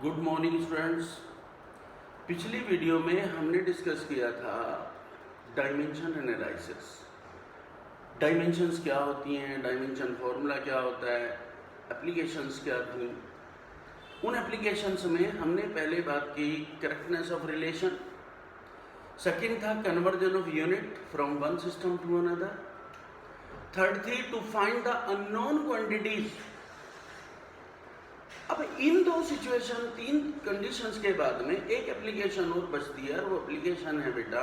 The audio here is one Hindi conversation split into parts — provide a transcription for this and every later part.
Good morning students. पिछली वीडियो में हमने डिस्कस किया था डायमेंशन एनालिसिस। डायमेंशंस क्या होती हैं, डायमेंशन फॉर्मूला क्या होता है, एप्लीकेशंस क्या थी। उन एप्लीकेशंस में हमने पहले बात की करेक्टनेस ऑफ रिलेशन, सेकंड था conversion of unit from one system to another, third थी to find the unknown quantities. अब इन दो सिचुएशन, तीन कंडीशंस के बाद में एक एप्लीकेशन और बचती है, और वो एप्लीकेशन है बेटा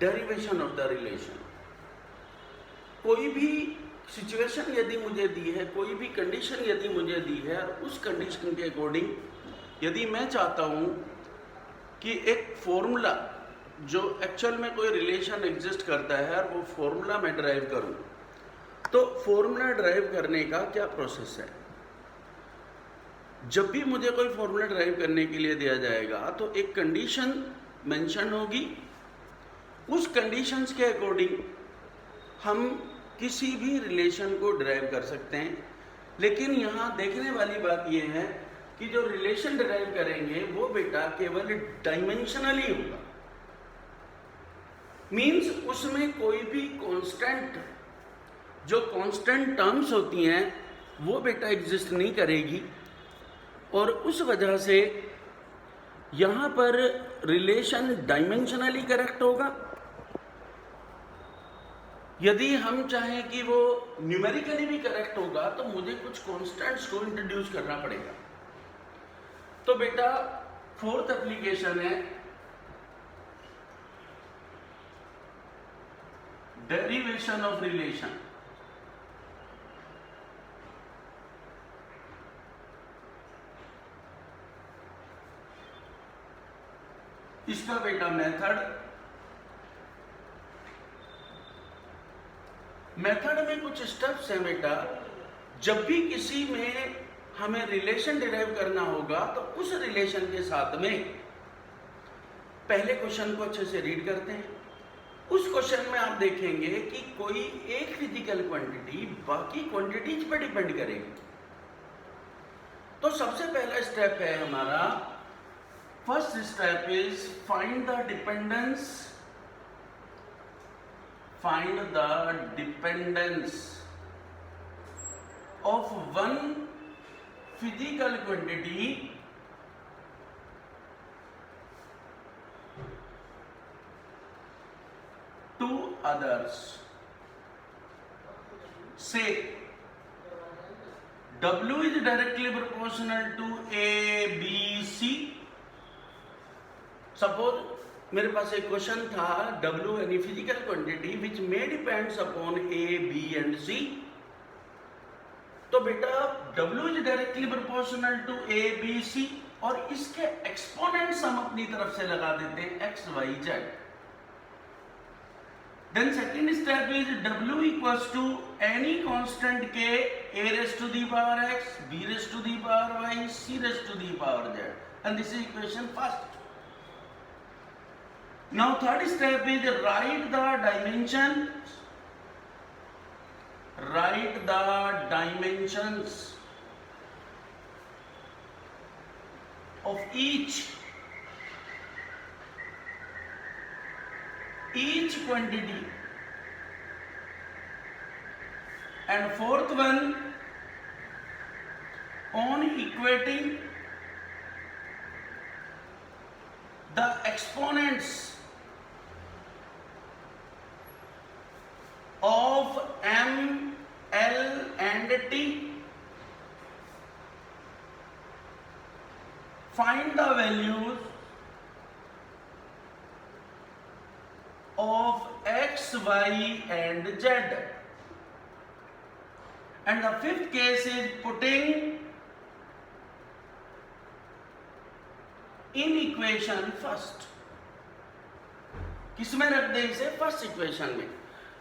डेरिवेशन ऑफ द रिलेशन। कोई भी सिचुएशन यदि मुझे दी है, कोई भी कंडीशन यदि मुझे दी है, उस कंडीशन के अकॉर्डिंग यदि मैं चाहता हूं कि एक फॉर्मूला जो एक्चुअल में कोई रिलेशन एग्जिस्ट करता है और वो फॉर्मूला मैं ड्राइव करूं, तो फॉर्मूला ड्राइव करने का क्या प्रोसेस है। जब भी मुझे कोई फॉर्मूला ड्राइव करने के लिए दिया जाएगा तो एक कंडीशन मेंशन होगी, उस कंडीशंस के अकॉर्डिंग हम किसी भी रिलेशन को ड्राइव कर सकते हैं। लेकिन यहाँ देखने वाली बात यह है कि जो रिलेशन ड्राइव करेंगे वो बेटा केवल डायमेंशनली होगा, मीन्स उसमें कोई भी कांस्टेंट, जो कांस्टेंट टर्म्स होती हैं वो बेटा एग्जिस्ट नहीं करेगी, और उस वजह से यहां पर रिलेशन डायमेंशनली करेक्ट होगा। यदि हम चाहें कि वो न्यूमेरिकली भी करेक्ट होगा तो मुझे कुछ कांस्टेंट्स को इंट्रोड्यूस करना पड़ेगा। तो बेटा फोर्थ एप्लीकेशन है डेरिवेशन ऑफ रिलेशन। इसका बेटा मेथड में कुछ स्टेप्स हैं बेटा। जब भी किसी में हमें रिलेशन डिराइव करना होगा तो उस रिलेशन के साथ में पहले क्वेश्चन को अच्छे से रीड करते हैं। उस क्वेश्चन में आप देखेंगे कि कोई एक फिजिकल क्वांटिटी बाकी क्वांटिटीज पर डिपेंड करेगी। तो सबसे पहला स्टेप है हमारा, first step is find the dependence, find the dependence of one physical quantity to others. Say W is directly proportional to A, B, C. Suppose मेरे पास एक क्वेश्चन था, W यानी physical quantity which may depends upon A, B and C। तो बेटा W is directly proportional to A, B, C, और इसके एक्सपोनेंट्स हम अपनी तरफ से लगा देते हैं X, Y, Z। Then second step is W equals to any constant के A raise to the power X, B raise to the power Y, C raise to the power Z, and this is equation first. Now third step is write the dimensions. Write the dimensions of each quantity. And fourth one, on equating the exponents of M, L and T, find the values of X, Y and Z. And the fifth case is putting in equation first. किसमें रख दे इसे? फर्स्ट इक्वेशन में।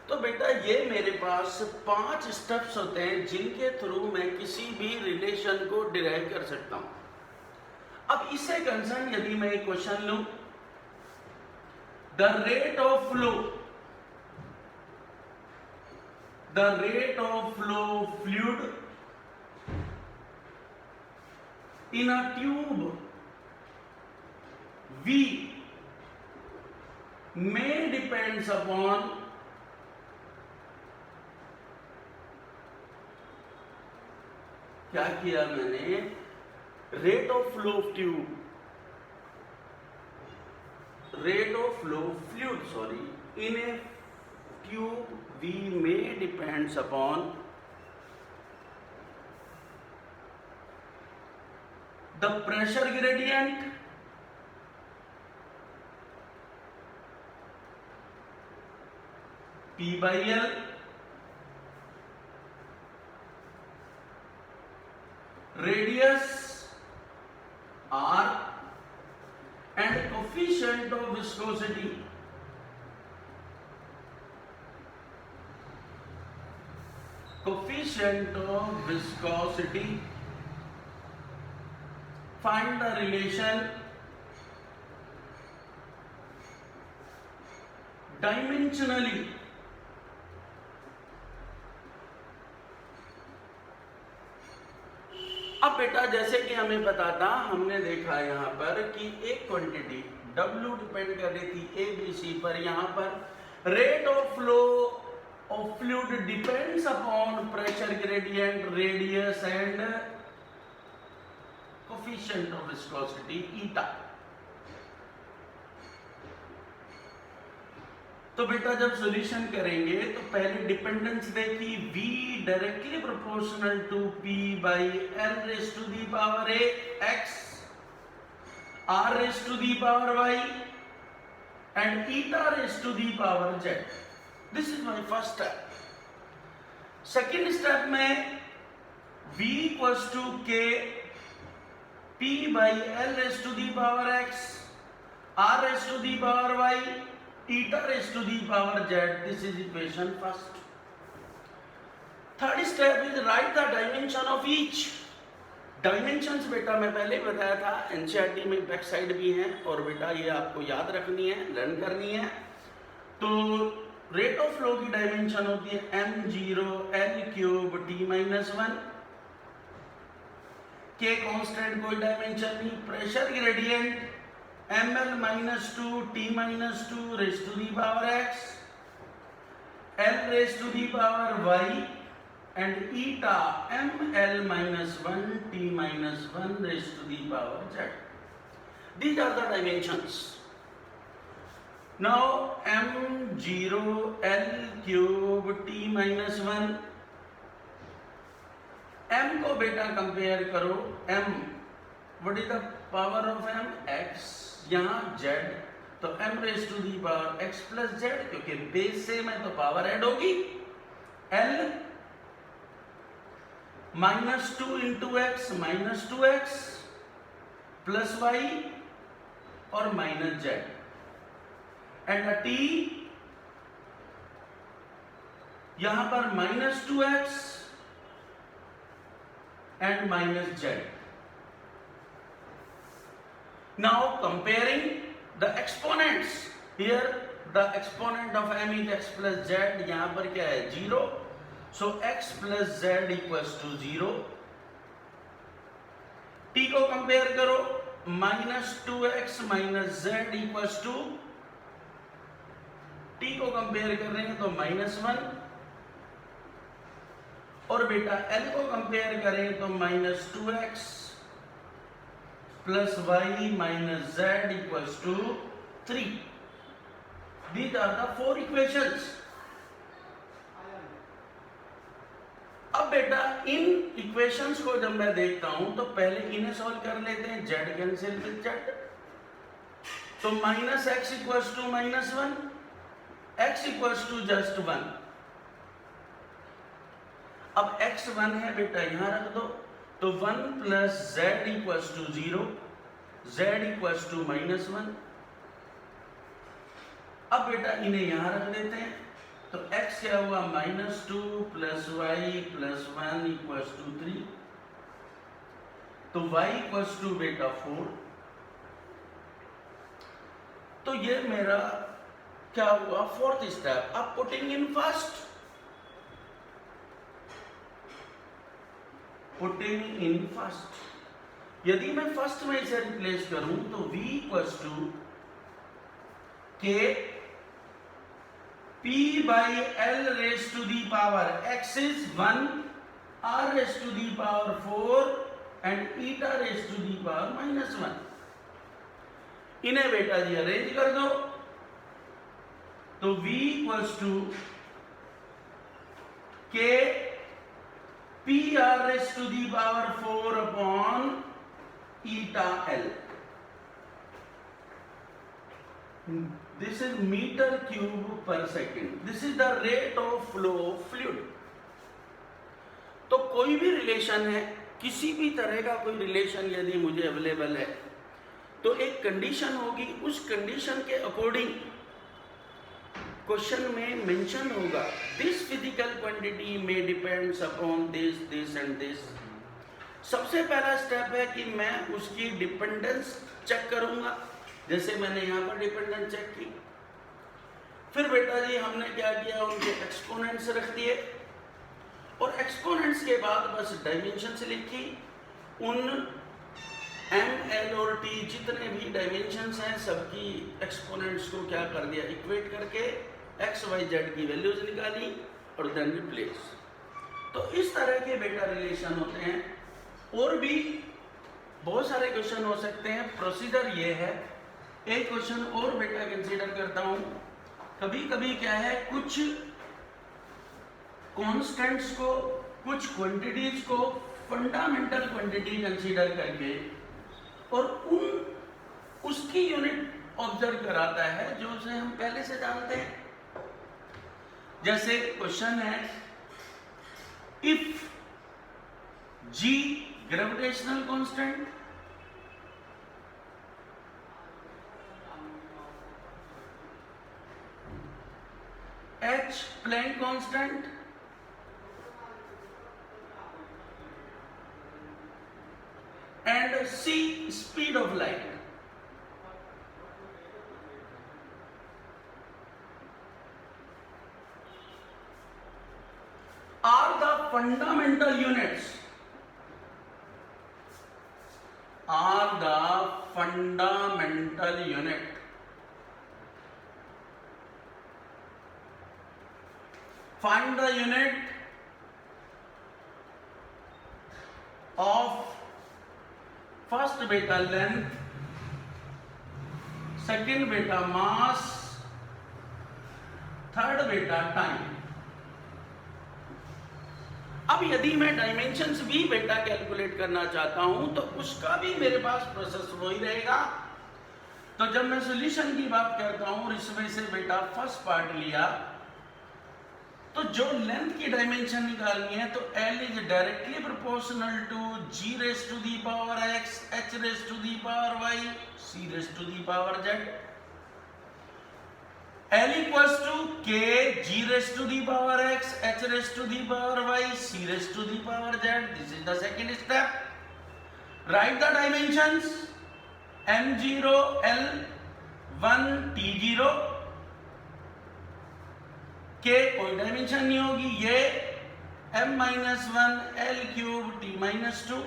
तो बेटा ये मेरे पास 5 स्टेप्स होते हैं जिनके थ्रू मैं किसी भी रिलेशन को डिराइव कर सकता हूं। अब इससे कंसर्न यदि मैं एक क्वेश्चन लूं, the rate of flow fluid in a tube V may depends upon क्या किया मैंने, rate of flow of tube, rate of flow fluid, sorry, in a tube V may depends upon the pressure gradient P by L radius R and coefficient of viscosity find the relation dimensionally अब बेटा जैसे कि हमें पता था, हमने देखा यहाँ पर कि एक क्वांटिटी W डिपेंड कर रही थी ए बी सी पर, यहाँ पर rate of flow of fluid depends upon pressure gradient, radius and coefficient of viscosity ईटा। तो बेटा जब सॉल्यूशन करेंगे तो पहले डिपेंडेंस देखी, V directly proportional to P by L raise to the power A x R raise to the power Y and eta raised to the power z. This is my first step. Second step में V equals to K P by L raised to the power x R raised to the power y eta raised to the power z. This is equation first. Third step is write the dimension of each. Dimensions बेटा मैं पहले बताया था, एनसीईआरटी में बैक साइड भी है और बेटा ये आपको याद रखनी है, लर्न करनी है। तो रेट ऑफ फ्लो की डायमेंशन होती है m0 L cube t minus 1, के कांस्टेंट कोई डायमेंशन नहीं, pressure gradient ml minus 2 t minus 2 raise to the power x L raise to the power y and eta ml minus 1 t minus 1 raised to the power z. These are the dimensions. Now m0 L cube t minus 1, m को बेटा कंपेयर करो, m what is the power of m x, यहाँ z तो m raised to the power x plus z, क्योंकि बेस सेम है तो पावर ऐड होगी, L minus 2 into x minus 2x plus y और माइनस z एंड t यहां पर minus 2x and minus z. Now comparing the exponents, here the exponent of m is x plus z, यहां पर क्या है 0, so x plus z equals to 0. t को कंपेयर करो, minus 2x minus z equals to, t को कंपेयर कर रहे हैं तो माइनस 1 और बेटा l को कंपेयर करें तो minus 2x plus y minus z equals to 3. These are the 4 equations. अब बेटा इन इक्वेशंस को जब मैं देखता हूं तो पहले इन्हें सॉल्व कर लेते हैं, z कैंसिल विद z, तो minus x equals to minus 1, x equals to just 1. अब x 1 है बेटा यहां रख दो, तो 1 plus z equals to 0, z equals to minus 1. अब बेटा इन्हें यहां रख देते हैं, तो x क्या हुआ minus 2 plus y plus 1 equals to 3, तो y इक्वल्स टू बेटा 4. तो ये मेरा क्या हुआ फोर्थ स्टेप. अब putting in first, putting in first, यदि मैं फर्स्ट में इसे रिप्लेस करूं तो v equals to k p by l raise to the power x is 1, r raise to the power 4 and eta raise to the power -1। इन्हें बेटा जी अरेंज कर दो तो v equals to k p r raise to the power 4 upon eta l। This is meter cube per second. This is the rate of flow of fluid. तो कोई भी रिलेशन है, किसी भी तरह का कोई रिलेशन यदि मुझे अवेलेबल है तो एक कंडीशन होगी, उस कंडीशन के अकॉर्डिंग क्वेश्चन में मेंशन होगा दिस फिजिकल क्वांटिटी में depends upon this this and this. सबसे पहला स्टेप है कि मैं उसकी डिपेंडेंस चेक करूंगा, जैसे मैंने यहाँ पर डिपेंडेंस चेक की। फिर बेटा जी हमने क्या किया, उनके एक्सपोनेंट्स रख दिए और एक्सपोनेंट्स के बाद बस डायमेंशंस लिखी। उन एम एल और टी जितने भी डायमेंशंस हैं सबकी एक्सपोनेंट्स को क्या कर दिया, इक्वेट करके एक्स वाई जेड की वैल्यूज निकाली और देन रिप्लेस। तो इस तरह के बेटा रिलेशन होते हैं। और भी बहुत सारे क्वेश्चन हो सकते हैं। प्रोसीजर ये है, एक क्वेश्चन और बेटा कंसीडर करता हूं। कभी कभी क्या है, कुछ कांस्टेंट्स को, कुछ क्वांटिटीज को फंडामेंटल क्वांटिटी कंसीडर करके और उसकी यूनिट ऑब्जर्व कराता है जो उसे हम पहले से जानते हैं। जैसे क्वेश्चन है, if g gravitational constant, h Planck constant, and c speed of light, are the fundamental units, are the fundamental unit find the unit of first beta length, second beta mass, third beta time। अब यदि मैं डायमेंशंस भी बेटा कैलकुलेट करना चाहता हूं तो उसका भी मेरे पास प्रोसेस वही रहेगा। तो जब मैं सॉल्यूशन की बात करता हूं और इसमें से बेटा फर्स्ट पार्ट लिया तो जो लेंथ की डायमेंशन निकालनी है तो L is directly proportional to G raise to the power X, H raise to the power Y, C raise to the power Z। L equals to K G raised to the power X, H raised to the power Y, C raised to the power Z. This is the second step. Write the dimensions M0, L1, T0। K कोई डायमेंशन नहीं होगी, ये M-1 L cube T-2।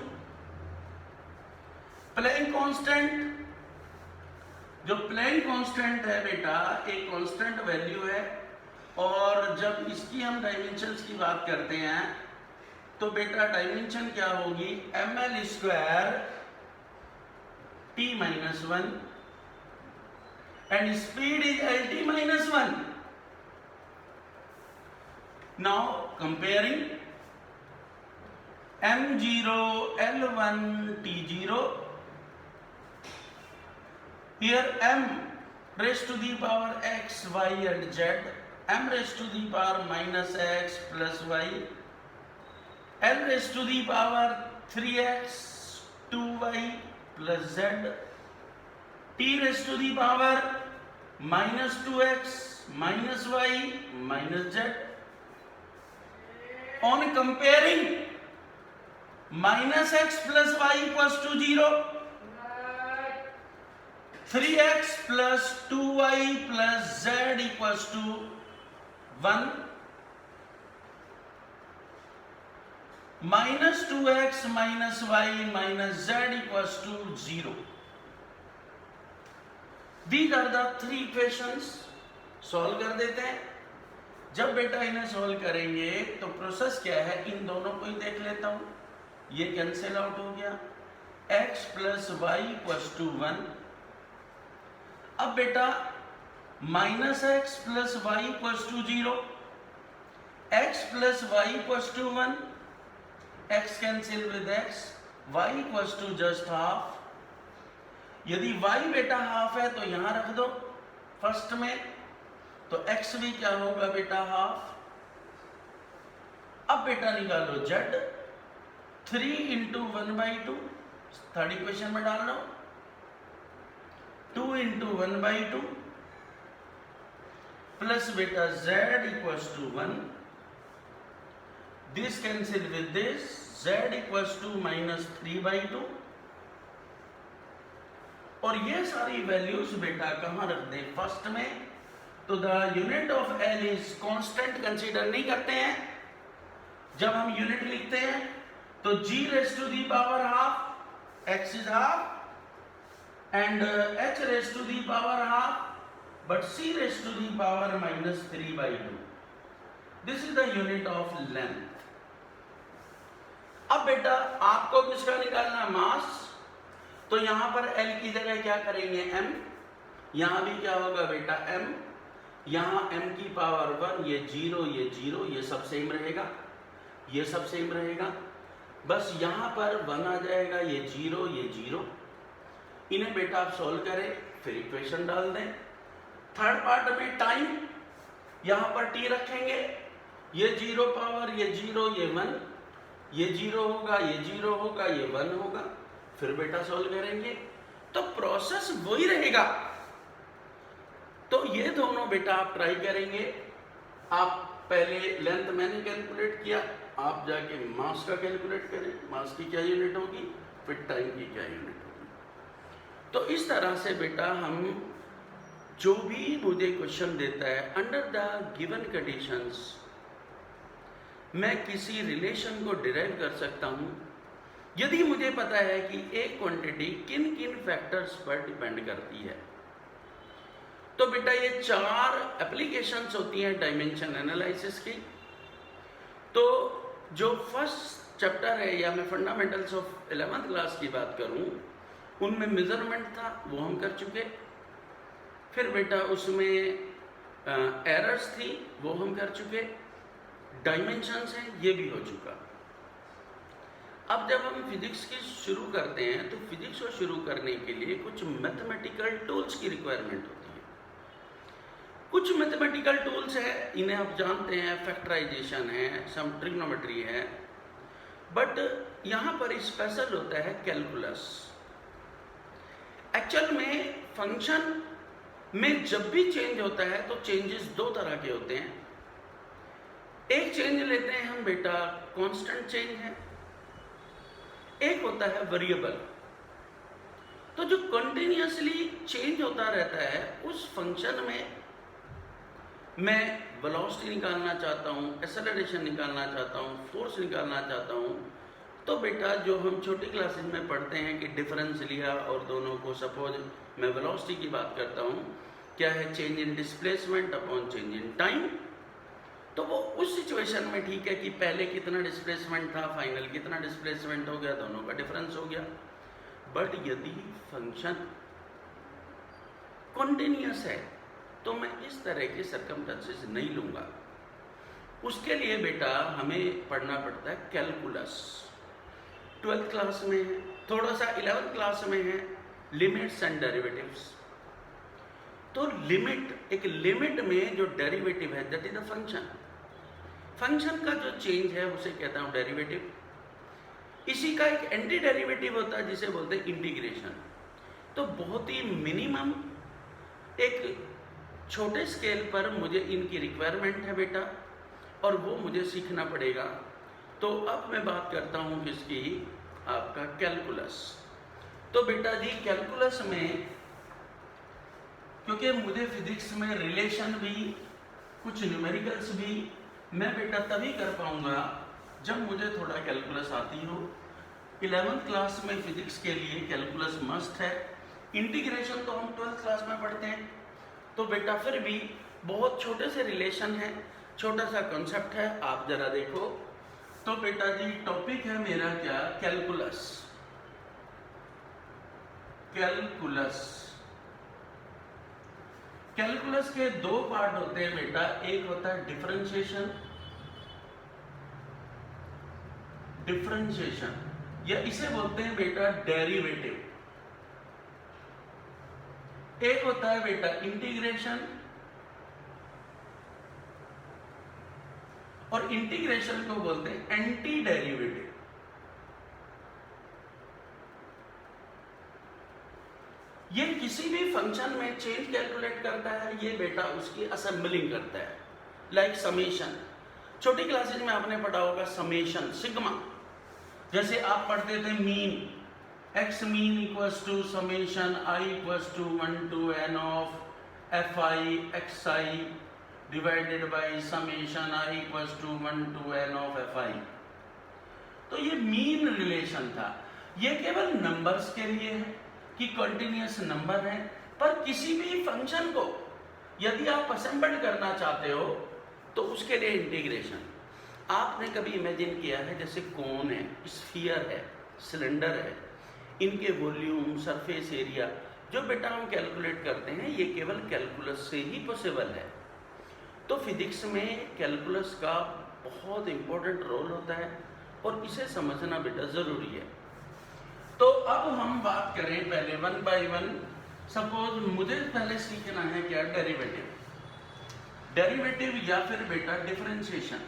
Planck constant, जो प्लैंक कांस्टेंट है बेटा एक कांस्टेंट वैल्यू है और जब इसकी हम डायमेंशंस की बात करते हैं तो बेटा डायमेंशन क्या होगी, ml square T-1 and speed is LT-1। Now comparing M0 L1 T0, here m raised to the power x, y and z, m raised to the power minus x plus y, l raised to the power 3x 2y plus z, t raised to the power minus 2x minus y minus z। On comparing minus x plus y equals to 0, 3x plus 2y plus z equals to 1, -2x - y - z equals to 0. These are the three equations. Solve कर देते हैं. जब बेटा इन्हें सॉल्व करेंगे तो प्रोसेस क्या है, इन दोनों को ही देख लेता हूं. ये कैंसिल आउट हो गया. x + y = 1. अब बेटा -x + y = 0, x + y = 1, x cancel with x, y = just half. यदि y बेटा हाफ है तो यहां रख दो फर्स्ट में, तो x भी क्या होगा बेटा हाफ. अब बेटा निकालो z, 3 × 1/2 थर्ड इक्वेशन में डाल लो, 2 × 1/2 प्लस बेटा z = 1. This cancel with this, z = -3/2. और ये सारी वैल्यूज बेटा कहां रख दें, फर्स्ट में. तो the unit of L is constant consider नहीं करते हैं. जब हम यूनिट लिखते हैं तो g⁻½ x is half and h⁻½ but c⁻³ -3/2. This is the unit of length. अब बेटा आपको किसका निकालना है, मास. तो यहां पर L की जगह क्या करेंगे, m. यहां भी क्या होगा बेटा m. यहां m की पावर 1, ये 0 ये 0, ये सब सेम रहेगा, ये सब सेम रहेगा. बस यहां पर 1 आ जाएगा, ये 0 ये 0. इन्हें बेटा आप सॉल्व करें, फिर इक्वेशन डाल दें. थर्ड पार्ट में टाइम, यहां पर t रखेंगे, ये 0 पावर, ये 0 ये 1, ये 0 होगा, ये 0 होगा, ये 1 होगा. फिर बेटा सॉल्व करेंगे तो प्रोसेस वही रहेगा. तो ये दोनों बेटा आप ट्राई करेंगे. आप पहले लेंथ मैंने कैलकुलेट किया, आप जाके मास का कैलकुलेट करें, मास की क्या यूनिट होगी, फिर टाइम की क्या यूनिट होगी. तो इस तरह से बेटा हम जो भी मुझे क्वेश्चन देता है, अंडर द गिवन कंडीशंस मैं किसी रिलेशन को डिराइव कर सकता हूं यदि मुझे पता है कि एक क्वांटिटी किन किन फैक्टर्स पर डिपेंड करती है. तो बेटा ये 4 एप्लीकेशंस होती हैं डायमेंशन एनालिसिस की. तो जो फर्स्ट चैप्टर है, या मैं फंडामेंटल्स ऑफ 11th क्लास की बात करूं, उनमें मेजरमेंट था, वो हम कर चुके. फिर बेटा उसमें एरर्स थी, वो हम कर चुके. डायमेंशंस हैं, ये भी हो चुका. अब जब हम फिजिक्स की शुरू करते हैं तो फिजिक्स को शुरू करने के लिए कुछ मैथमेटिकल टूल्स की रिक्वायरमेंट होती है. कुछ मैथमेटिकल टूल्स है, इन्हें आप जानते हैं, फैक्टराइजेशन है, सम ट्रिग्नोमेट्री है. बट यहाँ पर स्पेशल होता है कैलकुलस. एक्चुअल में फंक्शन में जब भी चेंज होता है तो चेंजेस 2 तरह के होते हैं. एक चेंज लेते हैं हम बेटा कांस्टेंट चेंज है, एक होता है वेरिएबल. तो जो कंटिन्यूअसली चेंज होता रहता है उस फंक्शन में मैं वेलोसिटी निकालना चाहता हूँ, एक्सेलरेशन निकालना चाहता हूँ, फोर्स निकालना चाहता हूँ. तो बेटा जो हम छोटी क्लासेस में पढ़ते हैं कि डिफरेंस लिया और दोनों को, सपोज मैं वेलोसिटी की बात करता हूँ, क्या है, change in displacement upon change in time. तो वो उस सिचुएशन में ठीक है कि पहले कितना डिस्प्लेसमेंट था, फाइनल कितना डिस्प्लेसमेंट हो गया, दोनों का डिफरेंस हो गया. बट यदि फंक्शन कॉन्टिन्यूअस है तो मैं इस तरह के सर्कमस्टेंसेस नहीं लूंगा. उसके लिए बेटा हमें पढ़ना पड़ता है कैलकुलस. 12th क्लास में है, थोड़ा सा 11th क्लास में है, लिमिट्स एंड डेरिवेटिव्स. तो लिमिट, एक लिमिट में जो डेरिवेटिव है that is the function. Function का जो चेंज है उसे कहता हूं डेरिवेटिव. इसी का एक एंटी डेरिवेटिव होता है जिसे बोलते हैं इंटीग्रेशन. तो बहुत ही मिनिमम एक छोटे स्केल पर मुझे इनकी रिक्वायरमेंट है बेटा, और वो मुझे सीखना पड़ेगा. तो अब मैं बात करता हूं किसकी, आपका कैलकुलस. तो बेटा जी कैलकुलस में, क्योंकि मुझे फिजिक्स में रिलेशन भी, कुछ न्यूमेरिकल्स भी मैं बेटा तभी कर पाऊंगा जब मुझे थोड़ा कैलकुलस आती हो, 11th क्लास में फिजिक्स के लिए कैलकुलस मस्ट है। इंटीग्रेशन तो हम 12th क्लास में पढ़ते हैं, तो बेटा फिर भी बहुत छोटे से रिलेशन है, छोटा सा कॉन्सेप्ट है, आप जरा देखो। तो बेटा जी टॉपिक है मेरा क्या, कैलकुलस। कैलकुलस कैलकुलस के दो पार्ट होते हैं बेटा, एक होता है डिफरेंशिएशन, या इसे बोलते हैं बेटा डेरिवेटिव। एक होता है बेटा इंटीग्रेशन, और इंटीग्रेशन को बोलते हैं एंटी डेरिवेटिव। ये किसी भी फंक्शन में चेंज कैलकुलेट करता है, ये बेटा उसकी असेंबलिंग करता है। लाइक समेशन, छोटी क्लासेज में आपने पढ़ा होगा समेशन, सिग्मा। जैसे आप पढ़ते थे mean, x mean equals to summation i equals to 1 to n of f i x i divided by summation i equals to 1 to n of f i. तो ये मीन रिलेशन था। ये केवल नंबर्स के लिए है कि कंटिन्यूअस नंबर है, पर किसी भी फंक्शन को यदि आप असेंबल करना चाहते हो तो उसके लिए इंटीग्रेशन। आपने कभी इमेजिन किया है जैसे कोन है, स्फीयर है, सिलेंडर है, इनके वॉल्यूम, सरफेस एरिया जो बेटा हम कैलकुलेट करते हैं, ये केवल कैलकुलस से ही पॉसिबल है। तो फिजिक्स में कैलकुलस का बहुत इंपॉर्टेंट रोल होता है और इसे समझना बेटा ज़रूरी है। तो अब हम बात करें पहले 1 by 1। सपोज मुझे पहले सीखना है क्या, डेरिवेटिव या फिर बेटा डिफरेंशिएशन।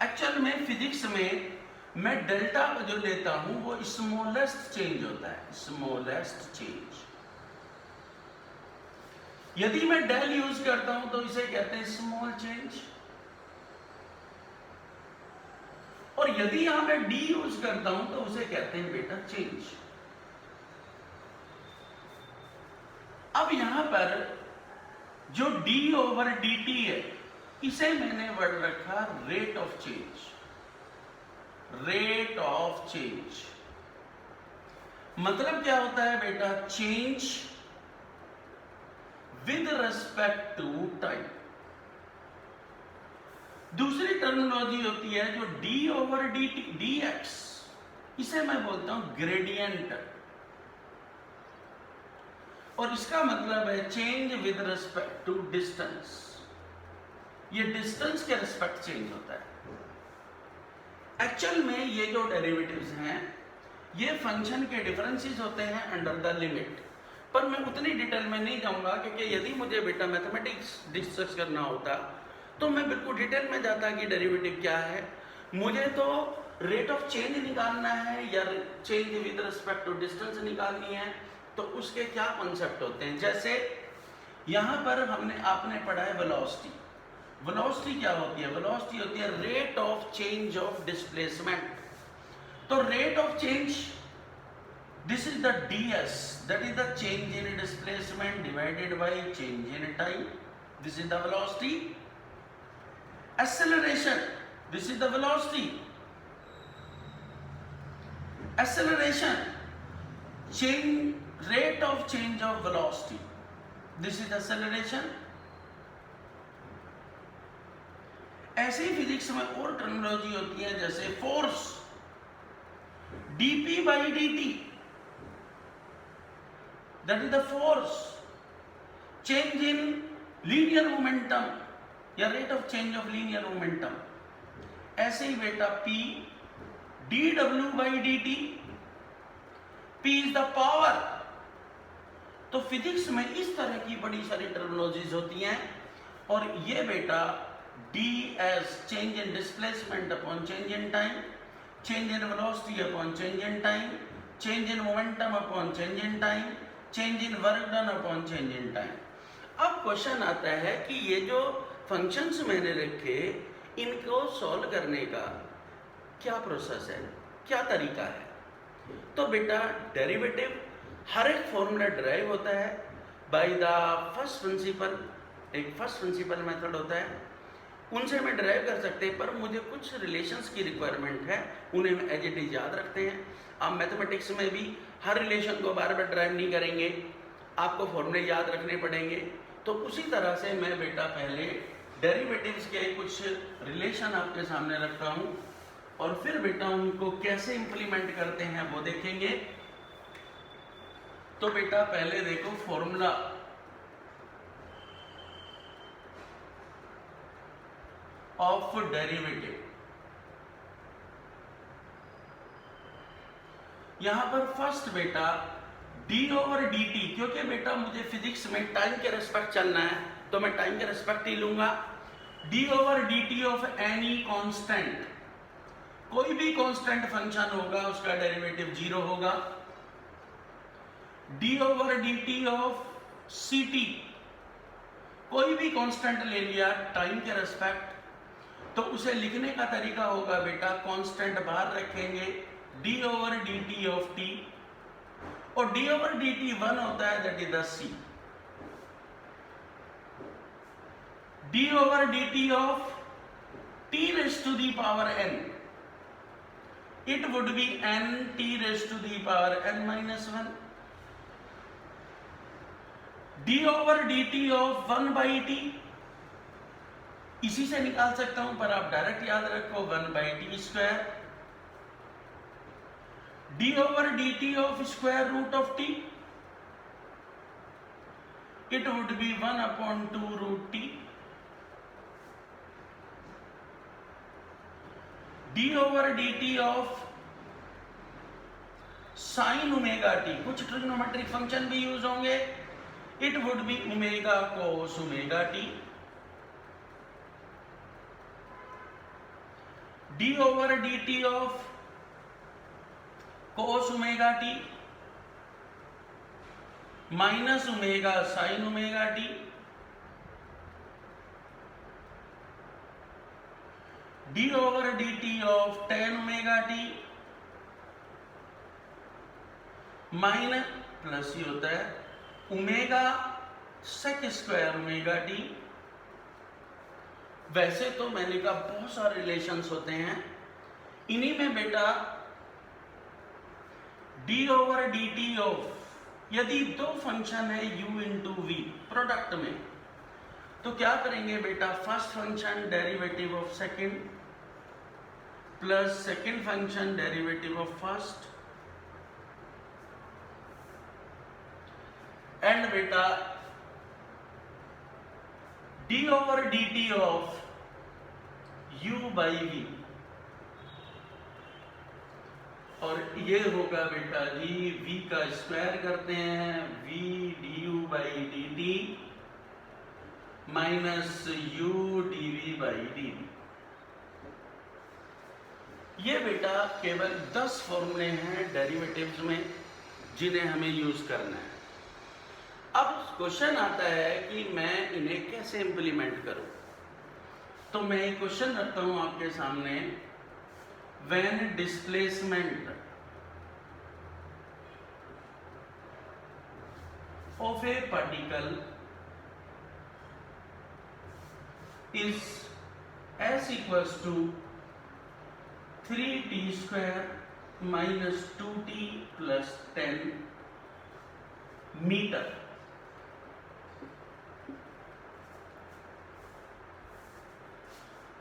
एक्चुअल में फिजिक्स में मैं डेल्टा जो लेता हूं वो स्मॉलेस्ट चेंज होता है, स्मॉलेस्ट चेंज। यदि मैं डेल यूज करता हूं तो इसे कहते हैं स्मॉल चेंज, और यदि यहां मैं डी यूज करता हूं तो उसे कहते हैं बेटा चेंज। अब यहां पर जो d ओवर dt है, इसे मैंने वर्ड रखा rate of change. Rate of change मतलब क्या होता है बेटा, change with respect to time. दूसरी टर्मिनोलॉजी होती है जो d ओवर dt dx, इसे मैं बोलता हूं ग्रेडियंट, और इसका मतलब है change with respect to distance. ये डिस्टेंस के रिस्पेक्ट चेंज होता है। एक्चुअल में ये जो डेरिवेटिव्स हैं ये फंक्शन के डिफरेंसेस होते हैं अंडर द लिमिट, पर मैं उतनी डिटेल में नहीं जाऊंगा क्योंकि यदि मुझे बेटा मैथमेटिक्स डिस्कस करना होता तो मैं बिल्कुल डिटेल में जाता कि डेरिवेटिव क्या है। मुझे तो रेट ऑफ चेंज निकालना है या change with respect to distance निकालनी है, तो उसके क्या कॉन्सेप्ट होते हैं। जैसे यहां पर आपने पढ़ा है वेलोसिटी। वेलोसिटी क्या होती है, वेलोसिटी होती है rate of change of displacement. तो rate of change, this is the ds, that is the change in displacement divided by change in time, this is the velocity. Acceleration, this is the velocity. Acceleration, change rate of change of velocity, this is acceleration। ऐसे ही फिजिक्स में और टर्मिनोलॉजी होती है जैसे force, dp by dt, that is the force। change in linear momentum या rate of change of linear momentum। ऐसे ही बेटा p dw by dt, P is the power। तो फिजिक्स में इस तरह की बड़ी सारी टर्मिनोलॉजीज होती हैं, और ये बेटा ds change in displacement upon change in time, change in velocity upon change in time, change in momentum upon change in time, change in work done upon change in time. अब क्वेश्चन आता है कि ये जो फंक्शंस मैंने रखे, इनको सॉल्व करने का क्या प्रोसेस है, क्या तरीका है। तो बेटा डेरिवेटिव हर एक फॉर्मूला ड्राइव होता है बाय द फर्स्ट प्रिंसिपल, एक फर्स्ट प्रिंसिपल मेथड होता है, उनसे मैं ड्राइव कर सकते हैं, पर मुझे कुछ रिलेशंस की रिक्वायरमेंट है, उन्हें हम एज इट इज याद रखते हैं। आप मैथमेटिक्स में भी हर रिलेशन को बार बार ड्राइव नहीं करेंगे, आपको फॉर्मूले याद रखने पड़ेंगे। तो उसी तरह से मैं बेटा पहले डेरिवेटिव्स के कुछ रिलेशन आपके सामने रखता हूँ, और फिर बेटा उनको कैसे इंप्लीमेंट करते हैं वो देखेंगे। तो बेटा पहले देखो फॉर्मूला ऑफ डेरिवेटिव। यहां पर फर्स्ट बेटा डी ओवर डी टी, क्योंकि बेटा मुझे फिजिक्स में टाइम के रेस्पेक्ट चलना है तो मैं टाइम के रेस्पेक्ट ही लूंगा। D over d t of any constant, कोई भी कांस्टेंट फंक्शन होगा उसका डेरिवेटिव 0 होगा। D over d t of c t, कोई भी कांस्टेंट ले लिया टाइम के रेस्पेक्ट, तो उसे लिखने का तरीका होगा बेटा कांस्टेंट बाहर रखेंगे d over d t of t, और डी ओवर डी टी 1 होता है, that is the c. D over d t of t raise to the power n, it would be n t raise to the power n minus 1। D over d t of 1 by t, इसी से निकाल सकता हूं, पर आप डायरेक्ट याद रखो 1 by t square. D over d t of square root of t, it would be 1 upon 2 root t. D over d t of sine omega t, कुछ ट्रिग्नोमेट्रिक फंक्शन भी यूज होंगे, it would be omega cos omega t. D over d t of cos omega t minus omega sine omega t. D over d t of tan omega t minus plus ही होता है omega sec square omega t. वैसे तो मैंने कहा बहुत सारे रिलेशंस होते हैं, इन्हीं में बेटा d over d t of, यदि दो फंक्शन है u इंटू वी प्रोडक्ट में, तो क्या करेंगे बेटा, first function derivative of second plus second function derivative of first, and बेटा d over d t of u by v, और ये होगा बेटा जी v का स्क्वायर करते हैं v d u by d t minus u d v by d v. ये बेटा केवल 10 फॉर्मूले हैं डेरिवेटिव्स में जिन्हें हमें यूज करना है। अब क्वेश्चन आता है कि मैं इन्हें कैसे इंप्लीमेंट करूं, तो मैं एक क्वेश्चन रखता हूं आपके सामने। when displacement of a particle is s equals to 3t square minus 2t plus 10 meter,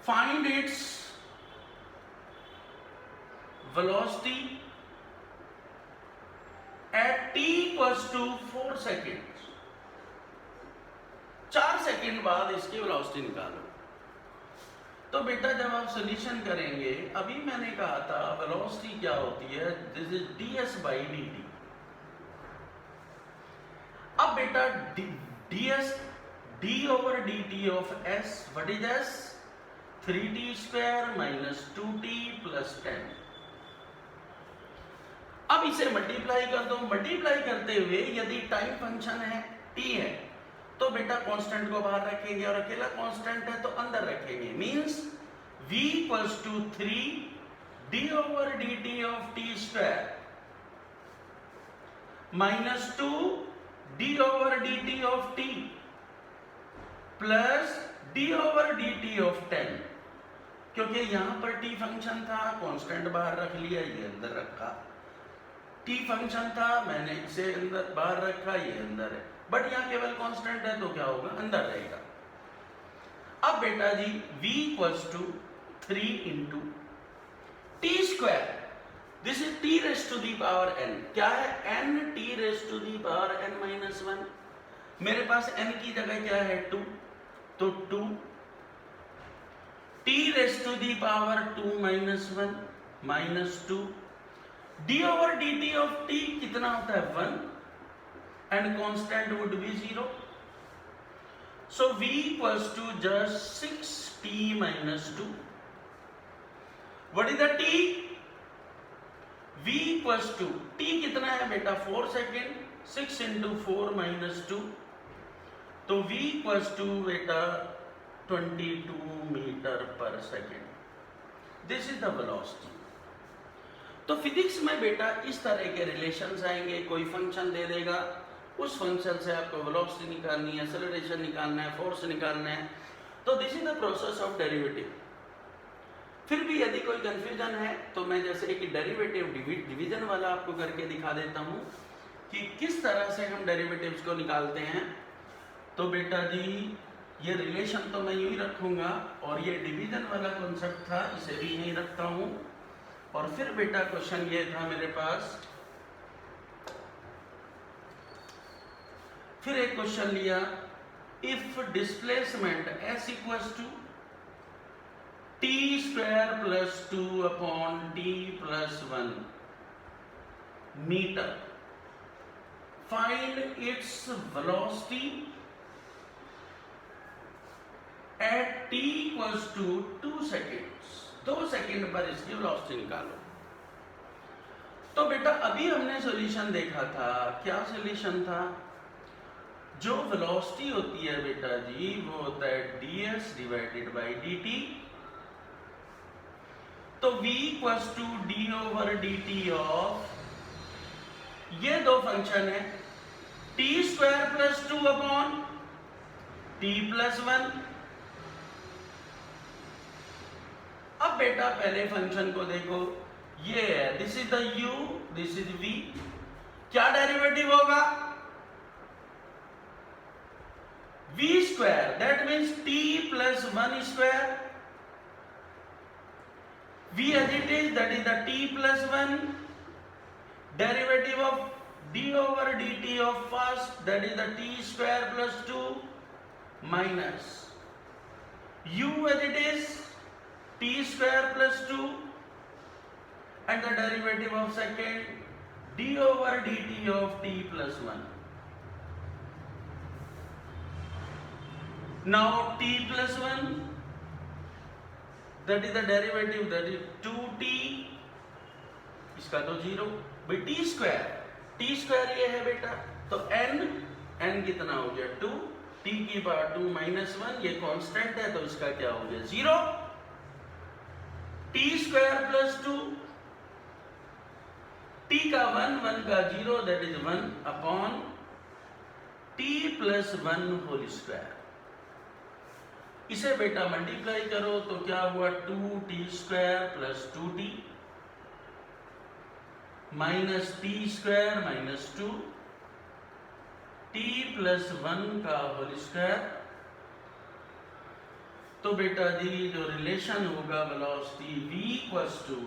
find its velocity at t equals to 4 seconds। 4 second बाद इसकी वेलोसिटी निकालो। तो बेटा जब आप सॉल्यूशन करेंगे, अभी मैंने कहा था वेलोसिटी क्या होती है, this is ds by dt। अब बेटा ds d over dt of s, what is s, 3t square minus 2t plus 10। अब इसे मल्टीप्लाई कर दो। मल्टीप्लाई करते हुए यदि टाइम फंक्शन है t है, तो बेटा कांस्टेंट को बाहर रखेंगे और अकेला कांस्टेंट है तो अंदर रखेंगे। Means v equals to 3 d over dt of t square minus 2 d over d t of t plus d over d t of 10, क्योंकि यहां पर टी फंक्शन था, कांस्टेंट बाहर रख लिया, ये अंदर रखा, टी फंक्शन था, मैंने इसे अंदर बाहर रखा, ये अंदर है, बट यहाँ केवल कांस्टेंट है तो क्या होगा, अंदर रहेगा। अब बेटा जी v equals to 3 into t square, this is t raise to the power n, क्या है n t raise to the power n minus 1, मेरे पास n की जगह क्या है 2, तो 2 t raise to the power 2 minus 1 minus 2, d over d t of t कितना होता है 1 and constant would be 0, so v equals to just 6t minus 2. What is the t? v equals to t कितना है बेटा 4 सेकेंड, 6 into 4 minus 2, तो v equals to बेटा 22 metre per second, this is the velocity. तो फिजिक्स में बेटा इस तरह के रिलेशंस आएंगे, कोई फंक्शन दे देगा, उस फंक्शन से आपको वेलोसिटी निकालनी है, एक्सेलरेशन निकालना है, फोर्स निकालना है, तो this is the process of derivative. फिर भी यदि कोई कंफ्यूजन है तो मैं जैसे एक डेरिवेटिव डिवीजन वाला आपको करके दिखा देता हूं कि किस तरह से हम डेरिवेटिव्स को निकालते हैं। तो बेटा जी ये रिलेशन तो मैं यूं ही रखूंगा, और ये डिवीजन वाला कॉन्सेप्ट था, इसे भी यहीं रखता हूं। और फिर बेटा क्वेश्चन ये था मेरे पास, फिर एक क्वेश्चन लिया, if displacement s equals to t square plus 2 upon t plus 1 metre, find its velocity at t equals to 2 seconds, 2 second पर इसकी वेलोसिटी निकालो। तो बेटा अभी हमने सॉल्यूशन देखा था, क्या सॉल्यूशन था, जो वेलोसिटी होती है बेटा जी वो होता है ds डिवाइडेड बाई dt, तो v equals to d over d t of, ये दो फंक्शन है, t square plus 2 upon t plus 1। अब बेटा पहले फंक्शन को देखो, ये है, this is the u, this is v, क्या डेरिवेटिव होगा v square, that means t plus 1 square, v as it is, that is the t plus 1, derivative of d over dt of first, that is the t square plus 2 minus u as it is, t square plus 2, and the derivative of second, d over dt of t plus 1. Now t plus 1, that is the derivative, that is 2t, इसका तो 0, भाई t स्क्वायर ये है बेटा, तो n कितना हो गया 2, t की पावर 2 माइनस 1, ये कांस्टेंट है तो इसका क्या हो गया 0, t स्क्वायर प्लस 2, t का 1 का 0, that is 1 upon t plus 1 whole square, इसे बेटा मल्टीप्लाई करो तो क्या हुआ 2t square plus 2t minus t square minus 2 t plus 1 का होल स्क्वायर। तो बेटा जी जो रिलेशन होगा velocity v equals to,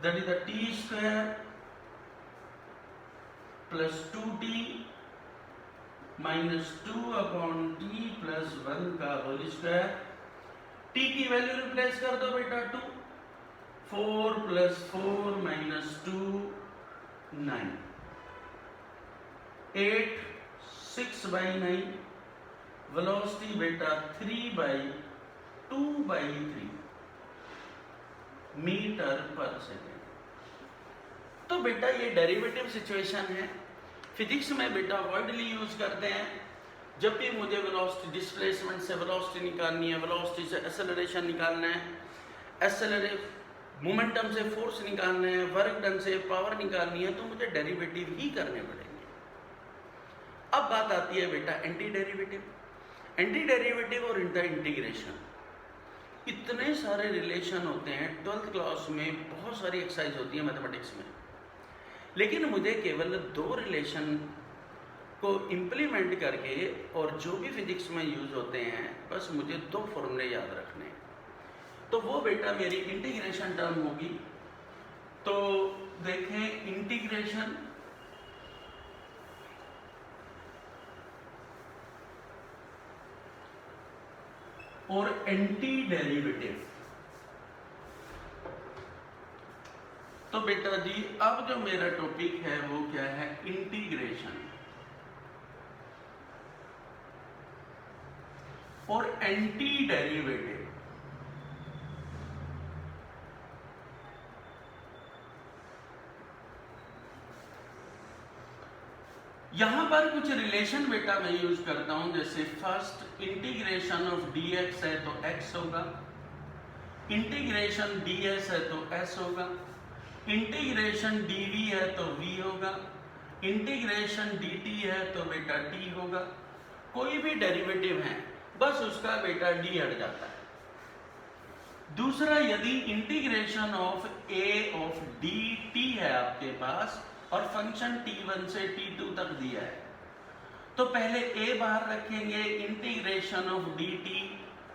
that is the t square plus 2t minus 2 upon t plus 1 का होल स्क्वायर, टी की वैल्यू रिप्लेस कर दो बेटा 2, 4 प्लस 4 माइनस 2 9, 8 6 बाई 9, वेलोसिटी बेटा 3/2/3 मीटर पर सेकेंड। तो बेटा ये डेरिवेटिव सिचुएशन है, फिजिक्स में बेटा वर्डली यूज करते हैं, जब भी मुझे वेलोसिटी डिस्प्लेसमेंट से वेलोसिटी निकालनी है, वेलोसिटी से एक्सेलरेशन निकालना है, मोमेंटम से फोर्स निकालना है, वर्क डन से पावर निकालनी है, तो मुझे डेरिवेटिव ही करने पड़ेंगे। अब बात आती है बेटा एंटी डेरिवेटिव। एंटी डेरिवेटिव और इंटीग्रेशन, इतने सारे रिलेशन होते हैं। 12th क्लास में बहुत सारी एक्सरसाइज होती है मैथमेटिक्स में, लेकिन मुझे केवल 2 रिलेशन को इम्प्लीमेंट करके और जो भी फिजिक्स में यूज होते हैं, बस मुझे 2 फॉर्मूले याद रखने हैं। तो वो बेटा मेरी इंटीग्रेशन टर्म होगी। तो देखें इंटीग्रेशन और एंटी डेरिवेटिव। तो बेटा जी अब जो मेरा टॉपिक है वो क्या है, इंटीग्रेशन और एंटी डेरिवेटिव। यहां पर कुछ रिलेशन बेटा मैं यूज करता हूं, जैसे फर्स्ट इंटीग्रेशन ऑफ dx है तो x होगा, इंटीग्रेशन ds है तो s होगा, इंटीग्रेशन dv है तो v होगा, इंटीग्रेशन dt है तो बेटा t होगा। कोई भी डेरिवेटिव है बस उसका बेटा d हट जाता है। दूसरा, यदि integration of a of dt है आपके पास और फंक्शन t1 से t2 तक दिया है, तो पहले a बाहर रखेंगे, इंटीग्रेशन ऑफ dt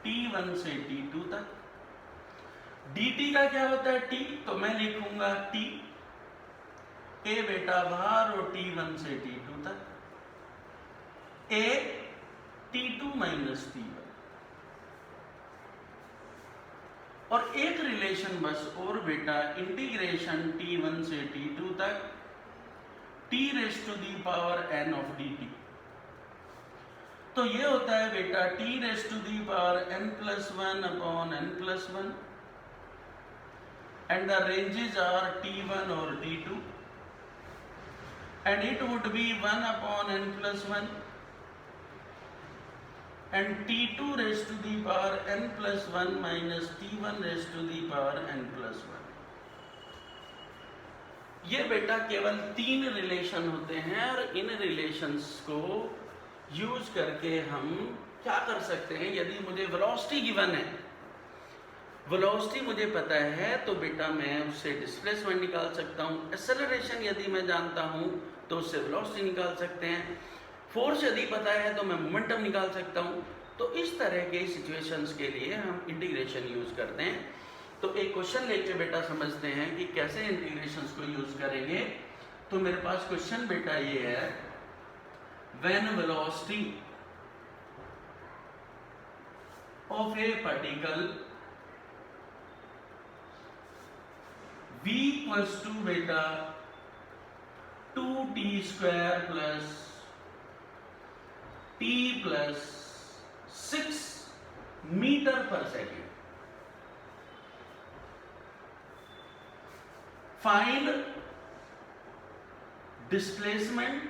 t1 से t2 तक। dt का क्या होता है t, तो मैं लिखूंगा t, a बेटा बाहर और t1 से t2 तक, a t2 माइनस t1। और एक रिलेशन बस और बेटा, इंटीग्रेशन t1 से t2 तक t raise to the power n of dt। तो ये होता है बेटा t raise to the power n+1 upon n+1 and the ranges are t1 or t2 and it would be 1 upon n+1 and t2 raised to the power n+1 minus t1 raised to the power n+1। ये बेटा केवल 3 रिलेशन होते हैं और इन रिलेशंस को यूज करके हम क्या कर सकते हैं। यदि मुझे वेलोसिटी गिवन है, वेलोसिटी मुझे पता है, तो बेटा मैं उससे डिस्प्लेसमेंट निकाल सकता हूँ। एक्सेलरेशन यदि मैं जानता हूँ तो उससे वेलोसिटी निकाल सकते हैं। फोर्स यदि पता है तो मैं मोमेंटम निकाल सकता हूँ। तो इस तरह के सिचुएशंस के लिए हम इंटीग्रेशन यूज करते हैं। तो एक क्वेश्चन लेके बेटा समझते हैं कि कैसे इंटीग्रेशंस को यूज करेंगे। तो मेरे पास क्वेश्चन बेटा ये है, when velocity of a particle v equals to बेटा 2t² plus t plus 6 metre per second. Find displacement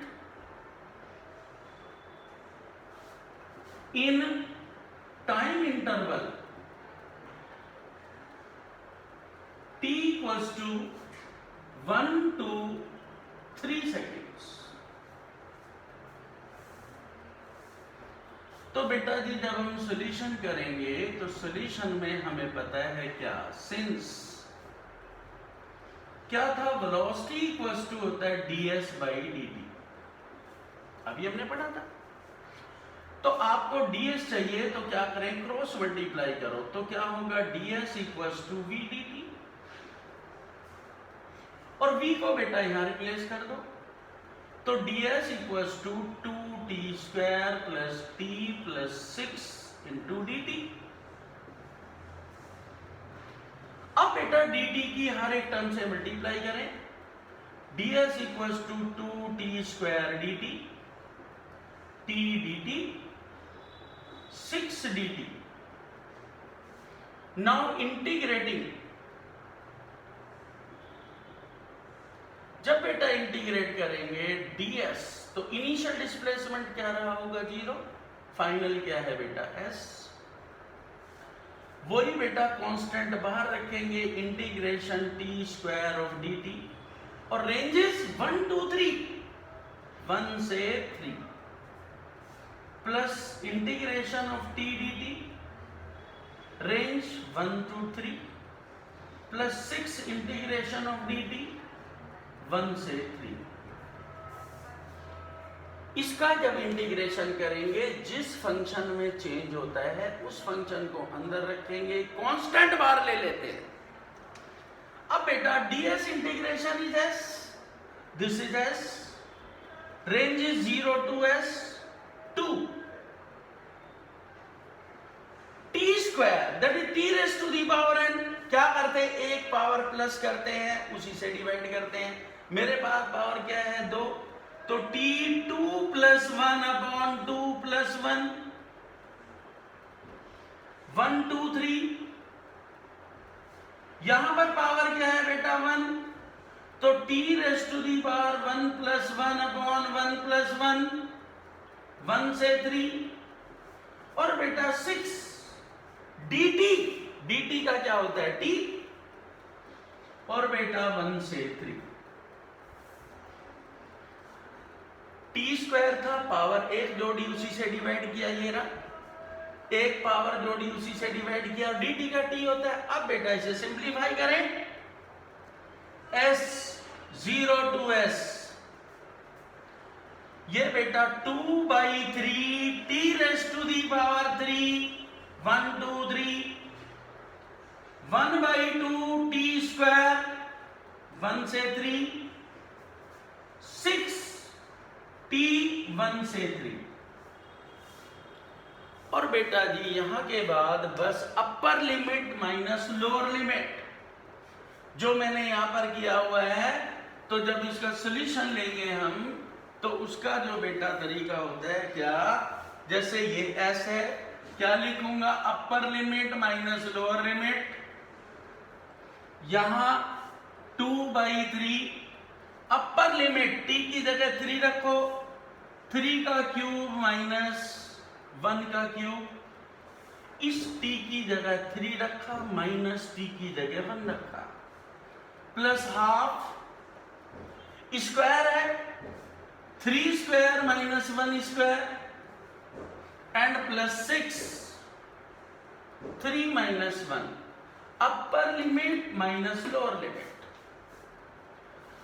in time interval t equals to 1 to 3 seconds. तो बेटा जी जब हम सॉल्यूशन करेंगे तो सॉल्यूशन में हमें पता है क्या, सिंस क्या था, वेलोसिटी इक्वल्स टू होता है ds बाई dt, अभी हमने पढ़ा था। तो आपको ds चाहिए तो क्या करें, क्रॉस मल्टीप्लाई करो, तो क्या होगा ds equals to v dt, और v को बेटा यहां रिप्लेस कर दो। तो ds equals to 2t² plus t plus 6 into dt। अब बेटा dt की हर एक टर्म से मल्टीप्लाई करें, ds equals to 2t² dt, t dt 6 dt। Now integrating, जब बेटा इंटीग्रेट करेंगे ds, तो इनिशियल डिस्प्लेसमेंट क्या रहा होगा 0, फाइनल क्या है बेटा s। वही बेटा कांस्टेंट बाहर रखेंगे, इंटीग्रेशन t² ऑफ dt, और रेंजेस 1 to 3, 1 से 3। Plus integration of T D T, range 1 to 3, plus 6 integration of D t 1 से 3। इसका जब इंटीग्रेशन करेंगे, जिस फंक्शन में चेंज होता है उस फंक्शन को अंदर रखेंगे, कांस्टेंट बार ले लेते हैं। अब बेटा ds integration is s, this is s, range is 0 to s 2, t square that is t raise to the power n। क्या करते हैं, एक पावर प्लस करते हैं, उसी से डिवाइड करते हैं। मेरे पास पावर क्या है 2, तो t2 + 1 अपॉन 2 + 1, 1 2 3। यहां पर पावर क्या है बेटा 1, तो t raise to the power 1 + 1 upon 1 + 1, 1 से 3। और बेटा 6 dt का क्या होता है t, और बेटा 1 से 3। टी स्क्वायर था, पावर एक जोड़ी उसी से डिवाइड किया, ये रहा, एक पावर जोड़ी उसी से डिवाइड किया, डी टी का टी होता है। अब बेटा इसे सिंप्लीफाई करें, s 0 to s, ये बेटा 2/3 t raise to the power 3, 1 2 3, 1/2 t square 1 से 3, 6 t 1 से 3। और बेटा जी यहां के बाद बस upper limit minus lower limit जो मैंने यहां पर किया हुआ है। तो जब इसका सॉल्यूशन लेंगे हम, तो उसका जो बेटा तरीका होता है क्या, जैसे ये s है, क्या लिखूंगा, upper limit minus lower limit, यहां 2/3, अपर लिमिट t की जगह 3 रखो, 3 का क्यूब माइनस 1 का क्यूब, इस t की जगह 3 रखा, माइनस t की जगह 1 रखा, प्लस हाफ, स्क्वायर है 3 square minus 1 square, and plus 6 3 minus 1, upper limit minus lower limit.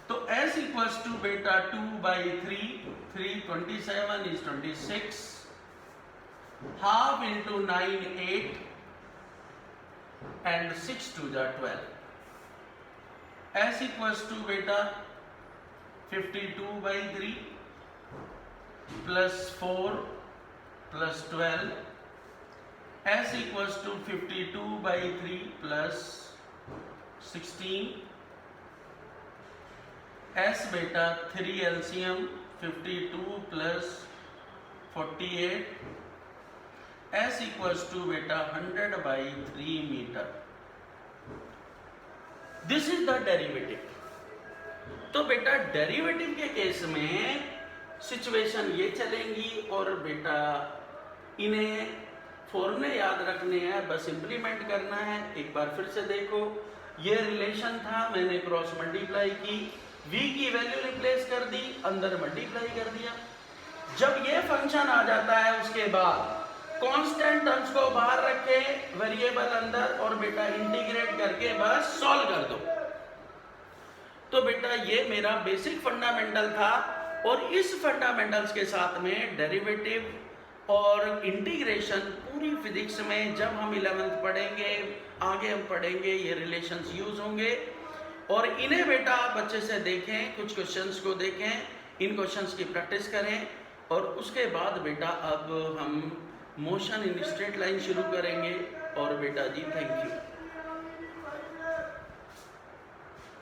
तो s इक्वल्स टू बेटा 2/3, 3 27 is 26, half into 9 8, and 6 2 are 12. s equals to बेटा 52/3 plus 4 plus 12, s equals to 52/3 plus 16, s बेटा 3 LCM 52 plus 48, s equals to बेटा 100/3 meter. This is the derivative. तो बेटा डेरिवेटिव के केस में सिचुएशन ये चलेंगी, और बेटा इन्हें फॉर्मूले याद रखने हैं, बस इंप्लीमेंट करना है। एक बार फिर से देखो, ये रिलेशन था, मैंने क्रॉस मल्टीप्लाई की, v की वैल्यू रिप्लेस कर दी, अंदर मल्टीप्लाई कर दिया। जब ये फंक्शन आ जाता है उसके बाद कांस्टेंट टर्म्स को बाहर रखे, वेरिएबल अंदर, और बेटा इंटीग्रेट करके बस सॉल्व कर दो। तो बेटा ये मेरा बेसिक फंडामेंटल था, और इस फंडामेंटल्स के साथ में डेरिवेटिव और इंटीग्रेशन पूरी फिजिक्स में जब हम 11th पढ़ेंगे, आगे हम पढ़ेंगे, ये रिलेशंस यूज होंगे। और इन्हें बेटा आप अच्छे से देखें, कुछ क्वेश्चंस को देखें, इन क्वेश्चंस की प्रैक्टिस करें, और उसके बाद बेटा अब हम मोशन इन स्ट्रेट लाइन शुरू करेंगे। और बेटा जी थैंक यू।